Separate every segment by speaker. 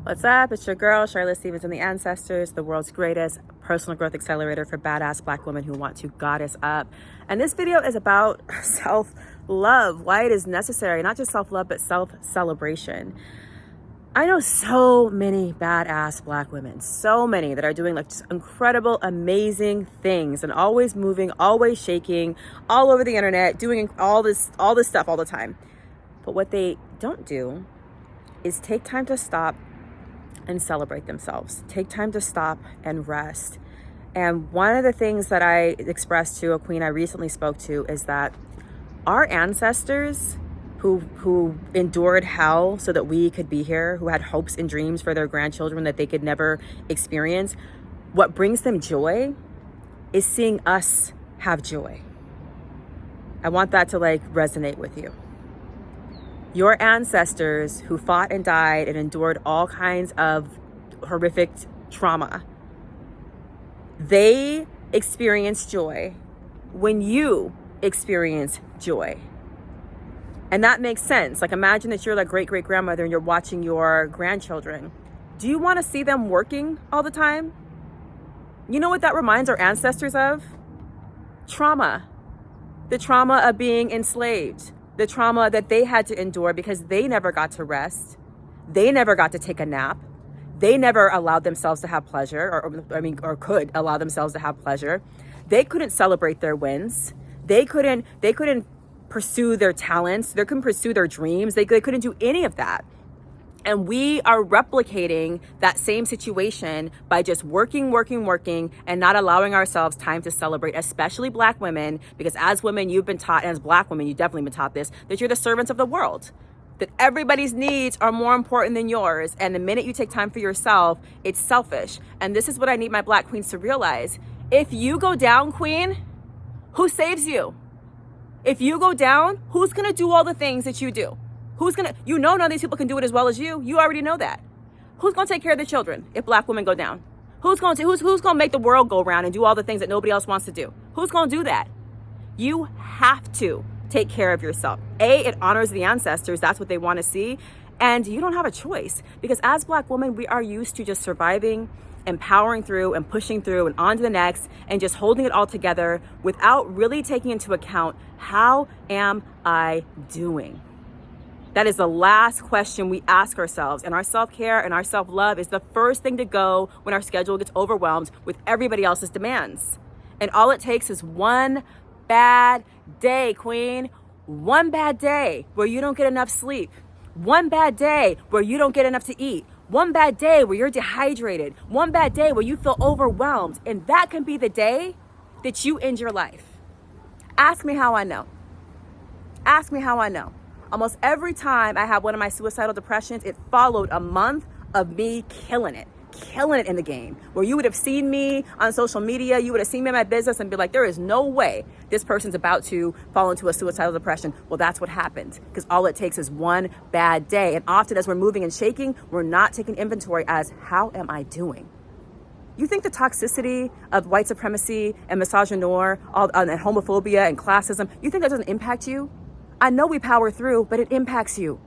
Speaker 1: What's up? It's your girl, Charlotte Stevens and the Ancestors, the world's greatest personal growth accelerator for badass Black women who want to goddess up. And this video is about self-love, why it is necessary, not just self-love, but self-celebration. I know so many badass Black women, so many that are doing like just incredible, amazing things and always moving, always shaking, all over the internet, doing all this stuff all the time. But what they don't do is take time to stop and celebrate themselves. Take time to stop and rest. And one of the things that I expressed to a queen I recently spoke to is that our ancestors who endured hell so that we could be here, who had hopes and dreams for their grandchildren that they could never experience, what brings them joy is seeing us have joy. I want that to resonate with you. Your ancestors who fought and died and endured all kinds of horrific trauma, they experienced joy when you experience joy. And that makes sense. Imagine that you're great-great-grandmother and you're watching your grandchildren. Do you want to see them working all the time? You know what that reminds our ancestors of? Trauma. The trauma of being enslaved. The trauma that they had to endure because they never got to rest. They never got to take a nap. They never allowed themselves to have pleasure or could allow themselves to have pleasure. They couldn't celebrate their wins. They couldn't pursue their talents. They couldn't pursue their dreams. They couldn't do any of that. And we are replicating that same situation by just working, and not allowing ourselves time to celebrate, especially Black women, because as women, you've been taught, and as Black women, you've definitely been taught this, that you're the servants of the world, that everybody's needs are more important than yours. And the minute you take time for yourself, it's selfish. And this is what I need my Black queens to realize. If you go down, queen, who saves you? If you go down, who's gonna do all the things that you do? None of these people can do it as well as you. You already know that. Who's gonna take care of the children if Black women go down? Who's gonna make the world go round and do all the things that nobody else wants to do? Who's gonna do that? You have to take care of yourself. It honors the ancestors. That's what they want to see. And you don't have a choice, because as Black women, we are used to just surviving, empowering through and pushing through and on to the next and just holding it all together without really taking into account, how am I doing? That is the last question we ask ourselves. And our self-care and our self-love is the first thing to go when our schedule gets overwhelmed with everybody else's demands. And all it takes is one bad day, queen. One bad day where you don't get enough sleep. One bad day where you don't get enough to eat. One bad day where you're dehydrated. One bad day where you feel overwhelmed. And that can be the day that you end your life. Ask me how I know. Ask me how I know. Almost every time I had one of my suicidal depressions, it followed a month of me killing it in the game, where you would have seen me on social media, you would have seen me in my business and be like, there is no way this person's about to fall into a suicidal depression. Well, that's what happened, because all it takes is one bad day. And often as we're moving and shaking, we're not taking inventory as, how am I doing? You think the toxicity of white supremacy and misogynoir and homophobia and classism, you think that doesn't impact you? I know we power through, but it impacts you.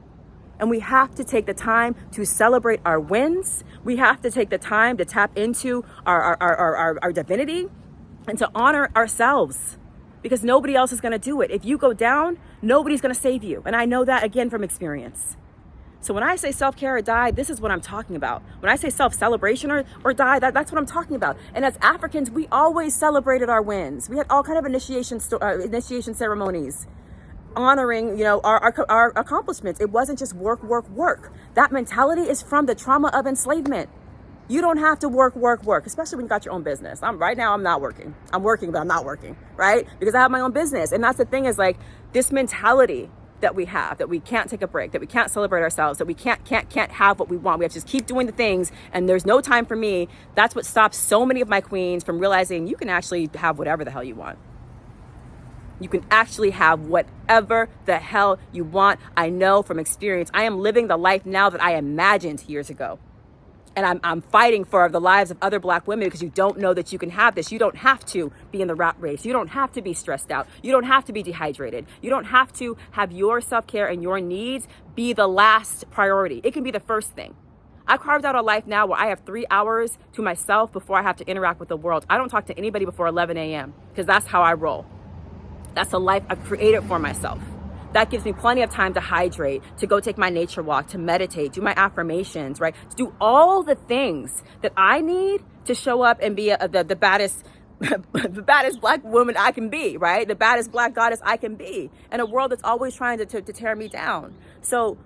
Speaker 1: And we have to take the time to celebrate our wins. We have to take the time to tap into our divinity and to honor ourselves, because nobody else is gonna do it. If you go down, nobody's gonna save you. And I know that again from experience. So when I say self-care or die, this is what I'm talking about. When I say self-celebration or die, that's what I'm talking about. And as Africans, we always celebrated our wins. We had all kind of initiation ceremonies, honoring, our accomplishments. It wasn't just work. That mentality is from the trauma of enslavement. You don't have to work, especially when you got your own business. Right now, I'm not working. I'm working, but I'm not working, right? Because I have my own business. And that's the thing, is this mentality that we have, that we can't take a break, that we can't celebrate ourselves, that we can't have what we want. We have to just keep doing the things and there's no time for me. That's what stops so many of my queens from realizing you can actually have whatever the hell you want. You can actually have whatever the hell you want. I know from experience. I am living the life now that I imagined years ago. And I'm fighting for the lives of other Black women, because you don't know that you can have this. You don't have to be in the rat race. You don't have to be stressed out. You don't have to be dehydrated. You don't have to have your self-care and your needs be the last priority. It can be the first thing. I carved out a life now where I have 3 hours to myself before I have to interact with the world. I don't talk to anybody before 11 a.m. because that's how I roll. That's a life I've created for myself. That gives me plenty of time to hydrate, to go take my nature walk, to meditate, do my affirmations, right? To do all the things that I need to show up and be the baddest the baddest black woman I can be, right? The baddest black goddess I can be in a world that's always trying to tear me down. So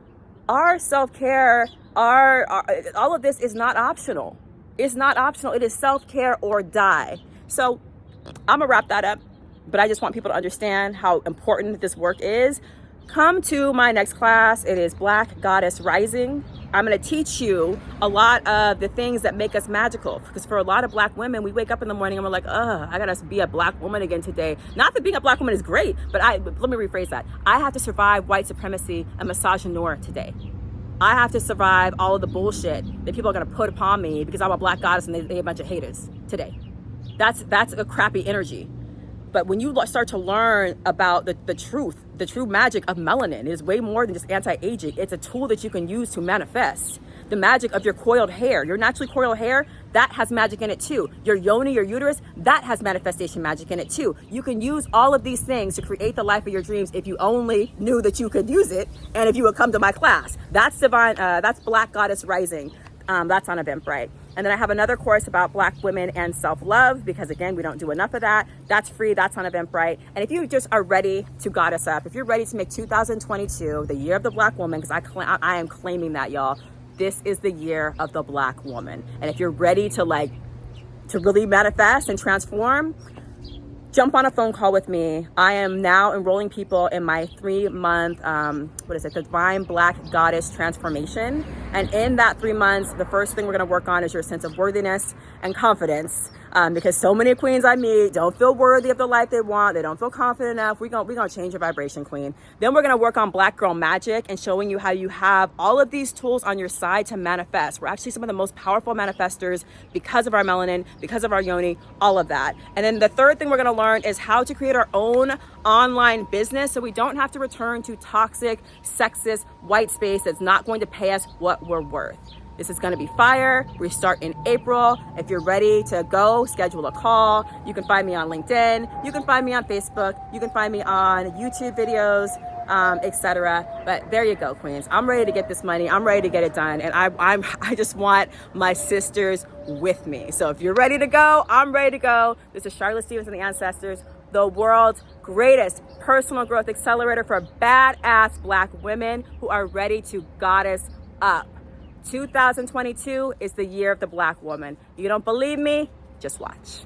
Speaker 1: our self-care, all of this is not optional. It's not optional. It is self-care or die. So I'm gonna wrap that up, but I just want people to understand how important this work is. Come to my next class. It is Black Goddess Rising. I'm going to teach you a lot of the things that make us magical, because for a lot of black women, we wake up in the morning and we're like, I got to be a black woman again today. Not that being a black woman is great, but let me rephrase that. I have to survive white supremacy and misogynoir today. I have to survive all of the bullshit that people are going to put upon me because I'm a black goddess and they a bunch of haters today. That's a crappy energy. But when you start to learn about the true magic of melanin, it is way more than just anti-aging. It's a tool that you can use to manifest. The magic of your coiled hair, your naturally coiled hair, that has magic in it too. Your yoni, your uterus, that has manifestation magic in it too. You can use all of these things to create the life of your dreams if you only knew that you could use it, and if you would come to my class. That's that's Black Goddess Rising. That's on Eventbrite. And then I have another course about black women and self-love, because again, we don't do enough of that. That's free, that's on Eventbrite. And if you just are ready to goddess up, if you're ready to make 2022 the year of the black woman, because I am claiming that, y'all, this is the year of the black woman. And if you're ready to really manifest and transform, jump on a phone call with me. I am now enrolling people in my 3-month, Divine Black Goddess Transformation. And in that 3 months, the first thing we're gonna work on is your sense of worthiness and confidence. Because so many queens I meet don't feel worthy of the life they want. They don't feel confident enough. We're gonna change your vibration, queen. Then we're gonna work on Black Girl Magic and showing you how you have all of these tools on your side to manifest. We're actually some of the most powerful manifestors because of our melanin, because of our yoni, all of that. And then the third thing we're gonna learn is how to create our own online business so we don't have to return to toxic, sexist, white space that's not going to pay us what we're worth. This is going to be fire. We start in April. If you're ready to go, schedule a call. You can find me on LinkedIn. You can find me on Facebook. You can find me on YouTube videos, etc. But there you go, queens. I'm ready to get this money. I'm ready to get it done. And I just want my sisters with me. So if you're ready to go, I'm ready to go. This is Charlotte Stevens and the Ancestors, the world's greatest personal growth accelerator for badass black women who are ready to goddess up. 2022 is the year of the black woman. You don't believe me? Just watch.